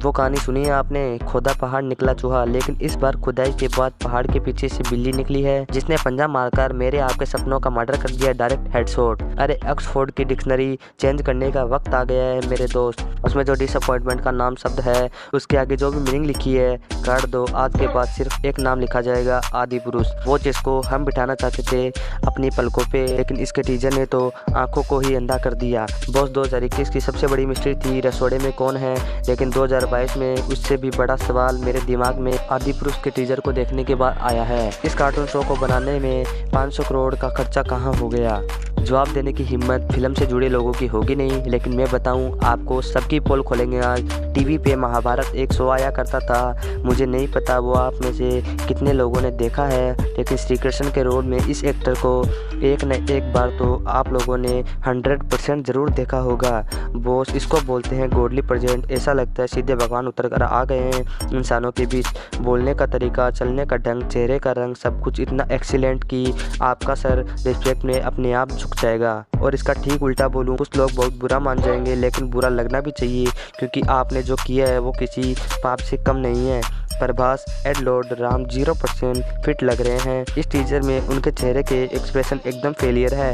वो कहानी सुनी है आपने, खोदा पहाड़ निकला चूहा। लेकिन इस बार खुदाई के बाद पहाड़ के पीछे से बिल्ली निकली है जिसने पंजा मारकर मेरे आपके सपनों का मर्डर कर दिया, डायरेक्ट हेडशॉट। अरे ऑक्सफोर्ड की डिक्शनरी चेंज करने का वक्त आ गया है मेरे दोस्त। उसमें जो डिसअपॉइंटमेंट का नाम शब्द है उसके आगे जो भी मीनिंग लिखी है काट दो। आज के बाद सिर्फ एक नाम लिखा जाएगा, आदि पुरुष। वो जिसको हम बिठाना चाहते थे अपनी पलकों पे, लेकिन इसके टीजर ने तो आंखों को ही अंधा कर दिया। बॉस 2021 की सबसे बड़ी मिस्ट्री थी रसोड़े में कौन है, लेकिन 2022 में उससे भी बड़ा सवाल मेरे दिमाग में आदि पुरुष के टीजर को देखने के बाद आया है। इस कार्टून शो को बनाने में 500 करोड़ का खर्चा कहाँ हो गया? जवाब देने की हिम्मत फिल्म से जुड़े लोगों की होगी नहीं, लेकिन मैं बताऊं आपको, सबकी पोल खोलेंगे आज। टीवी पे महाभारत एक शो आया करता था, मुझे नहीं पता वो आप में से कितने लोगों ने देखा है, लेकिन श्री कृष्ण के रोल में इस एक्टर को एक न एक बार तो आप लोगों ने 100% जरूर देखा होगा। बॉस, इसको बोलते हैं गॉडली प्रेजेंट। ऐसा लगता है सीधे भगवान उतर कर आ गए हैं इंसानों के बीच। बोलने का तरीका, चलने का ढंग, चेहरे का रंग, सब कुछ इतना एक्सीलेंट कि आपका सर रिस्पेक्ट में अपने आप झुक जाएगा। और इसका ठीक उल्टा बोलूं, कुछ लोग बहुत बुरा मान जाएंगे, लेकिन बुरा लगना भी चाहिए क्योंकि आपने जो किया है वो किसी पाप से कम नहीं है। Prabhas, as lord, Ram 0% fit लग रहे हैं। इस टीजर में उनके चेहरे के एक्सप्रेशन एकदम फेलियर है।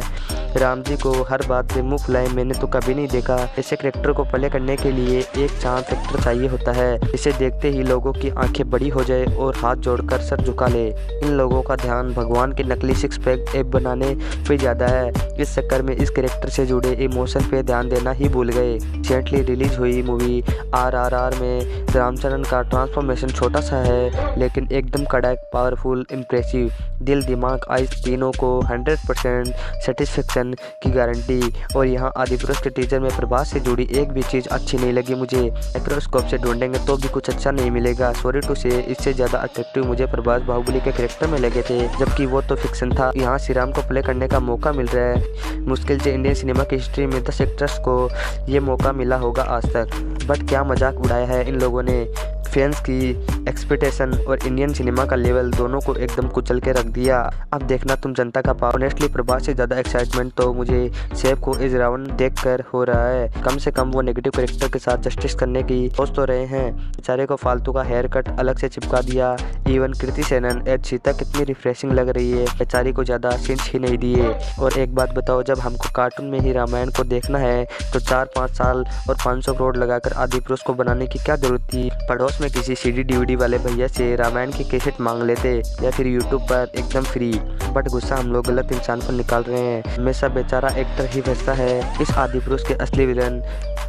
राम जी को हर बात पे मुंह फुलाए मैंने तो कभी नहीं देखा। ऐसे कैरेक्टर को प्ले करने के लिए एक चांद फैक्टर चाहिए होता है, इसे देखते ही लोगों की आंखें बड़ी हो जाए और हाथ जोड़कर सर झुका ले। इन लोगों का ध्यान भगवान के नकली सिक्स पैक ऐप बनाने पे ज्यादा है। इस चक्कर में इस कैरेक्टर से जुड़े इमोशन पे ध्यान देना ही भूल गए। रिसेंटली रिलीज हुई मूवी RRR में रामचरण का ट्रांसफॉर्मेशन छोटा सा है, लेकिन एकदम कड़क, पावरफुल, इम्प्रेसिव। दिल, दिमाग, आइज तीनों को 100% सेटिस्फेक्शन की गारंटी। और यहाँ आदि पुरुष के टीजर में प्रभास से जुड़ी एक भी चीज़ अच्छी नहीं लगी मुझे। माइक्रोस्कोप से ढूंढेंगे तो भी कुछ अच्छा नहीं मिलेगा। सॉरी टू से, इससे ज़्यादा अट्रैक्टिव मुझे प्रभास बाहुबली के कैरेक्टर में लगे थे, जबकि वो तो फिक्शन था। यहाँ श्री राम को प्ले करने का मौका मिल रहा है। मुश्किल से इंडियन सिनेमा की हिस्ट्री में 10 एक्टर्स को ये मौका मिला होगा आज तक, बट क्या मजाक उड़ाया है इन लोगों ने। फैंस की एक्सपेक्टेशन और इंडियन सिनेमा का लेवल दोनों को एकदम कुचल के रख दिया। अब देखना तुम जनता का पावर। ऑनेस्टली प्रभास से ज़्यादा एक्साइटमेंट तो मुझे सेफ को एज रावण देखकर हो रहा है। कम से कम वो नेगेटिव कैरेक्टर के साथ जस्टिस करने की सोच तो रहे हैं। बेचारे को फालतू का हेयर कट अलग से चिपका दिया। इवन कृति सेनन एज सीता कितनी रिफ्रेशिंग लग रही है, बेचारी को ज़्यादा सीन्स ही नहीं दिए। और एक बात बताओ, जब हमको कार्टून में ही रामायण को देखना है तो 4-5 साल और 500 करोड़ लगाकर आदि पुरुष को बनाने की क्या जरूरत थी? पड़ोस में किसी CD DVD वाले भैया से रामायण की कैसेट मांग लेते या फिर YouTube पर एकदम फ्री। बट गुस्सा हम लोग गलत इंसान पर निकाल रहे हैं। हमेशा बेचारा एक्टर ही फंसता है। इस आदि पुरुष के असली विलन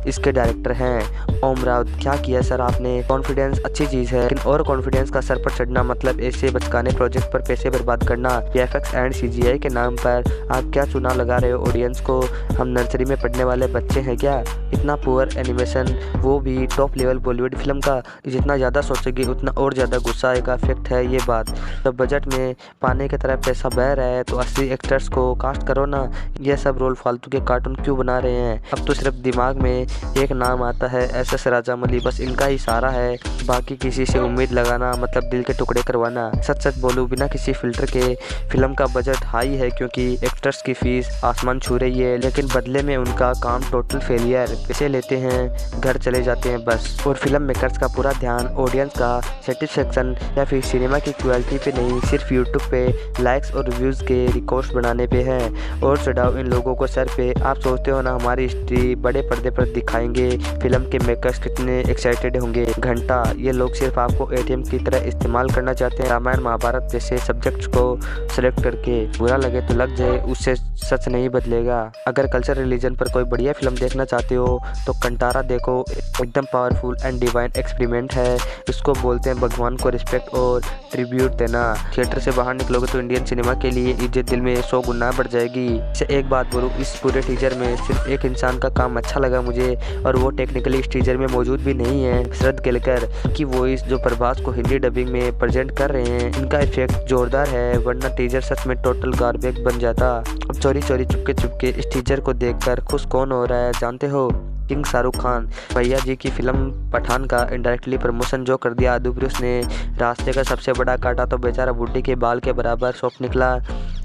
इसके डायरेक्टर हैं ओम राउत। क्या किया सर आपने? कॉन्फिडेंस अच्छी चीज़ है, लेकिन और कॉन्फिडेंस का सर पर चढ़ना मतलब ऐसे बचकाने प्रोजेक्ट पर पैसे बर्बाद करना। VFX एंड CGI के नाम पर आप क्या चुनाव लगा रहे हो ऑडियंस को? हम नर्सरी में पढ़ने वाले बच्चे हैं क्या? इतना पुअर एनिमेशन, वो भी टॉप लेवल बॉलीवुड फिल्म का। जितना ज़्यादा सोचेगी उतना और ज़्यादा गुस्सा आएगा। फैक्ट है ये बात। जब बजट में पाने की तरह पैसा बह रहा है तो असली एक्टर्स को कास्ट करो ना। यह सब रोल फालतू के कार्टून क्यों बना रहे हैं? अब तो सिर्फ दिमाग में एक नाम आता है, SS राजामौली, बस इनका ही सारा है। बाकी किसी से उम्मीद लगाना मतलब दिल के टुकड़े करवाना। सच सच बोलूं, बिना किसी फिल्टर के फिल्म का बजट हाई है क्योंकि एक्टर्स की फीस आसमान छू रही है, लेकिन बदले में उनका काम टोटल फेलियर। पैसे लेते हैं, घर चले जाते हैं बस। और फिल्म मेकर्स का पूरा ध्यान ऑडियंस का सेटिस्फेक्शन या फिर सिनेमा की क्वालिटी पे नहीं, सिर्फ यूट्यूब पे लाइक्स और व्यूज़ के रिकॉर्ड्स बनाने पे है। और चढ़ाओ इन लोगों को सर पे। आप सोचते हो ना हमारी हिस्ट्री बड़े पर्दे पर दिखाएंगे, फिल्म के मेकर्स कितने एक्साइटेड होंगे। घंटा, ये लोग सिर्फ आपको ATM की तरह इस्तेमाल करना चाहते हैं। रामायण महाभारत जैसे सब्जेक्ट्स को सेलेक्ट करके। बुरा लगे तो लग जाए, उससे सच नहीं बदलेगा। अगर कल्चर रिलीजन पर कोई बढ़िया फिल्म देखना चाहते हो तो कंटारा देखो, एकदम पावरफुल एंड डिवाइन एक्सपेरिमेंट है। इसको बोलते हैं भगवान को रिस्पेक्ट और ट्रिब्यूट देना। थिएटर से बाहर निकलोगे तो इंडियन सिनेमा के लिए इज्जत दिल में 100 गुना बढ़ जाएगी। इसे एक बात बोलूँ, इस पूरे टीजर में सिर्फ एक इंसान का काम अच्छा लगा मुझे, और वो टेक्निकली इस टीजर में मौजूद भी नहीं है। शरद केलकर की वॉइस जो प्रभास को हिंदी डबिंग में प्रेजेंट कर रहे हैं, इनका इफेक्ट जोरदार है, वरना टीजर सच में टोटल गार्बेज बन जाता। अब चोरी चोरी चुपके चुपके इस टीजर को देखकर खुश कौन हो रहा है जानते हो? किंग शाहरुख खान। भैया जी की फिल्म पठान का इनडायरेक्टली प्रमोशन जो कर दिया आदि पुरुष ने। रास्ते का सबसे बड़ा काटा तो बेचारा बुड्ढी के बाल के बराबर सॉफ्ट निकला।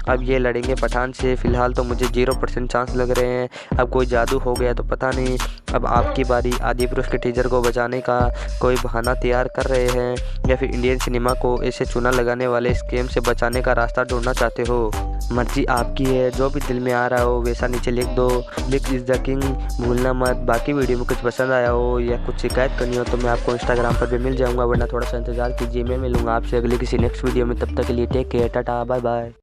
अब ये लड़ेंगे पठान से। फिलहाल तो मुझे 0% चांस लग रहे हैं। अब कोई जादू हो गया तो पता नहीं। अब आपकी बारी। आदिपुरुष के टीचर को बचाने का कोई बहाना तैयार कर रहे हैं या फिर इंडियन सिनेमा को ऐसे चूना लगाने वाले स्कैम से बचाने का रास्ता ढूंढना चाहते हो? मर्जी आपकी है, जो भी दिल में आ रहा हो वैसा नीचे लिख दो। पब्लिक इज द किंग भूलना मत। बाकी वीडियो में कुछ पसंद आया हो या कुछ शिकायत करनी हो तो मैं आपको इंस्टाग्राम पर भी मिल जाऊंगा, वरना थोड़ा सा इंतजार कीजिए। मैं मिलूंगा आपसे अगले किसी नेक्स्ट वीडियो में। तब तक के लिए take care, tata, bye bye.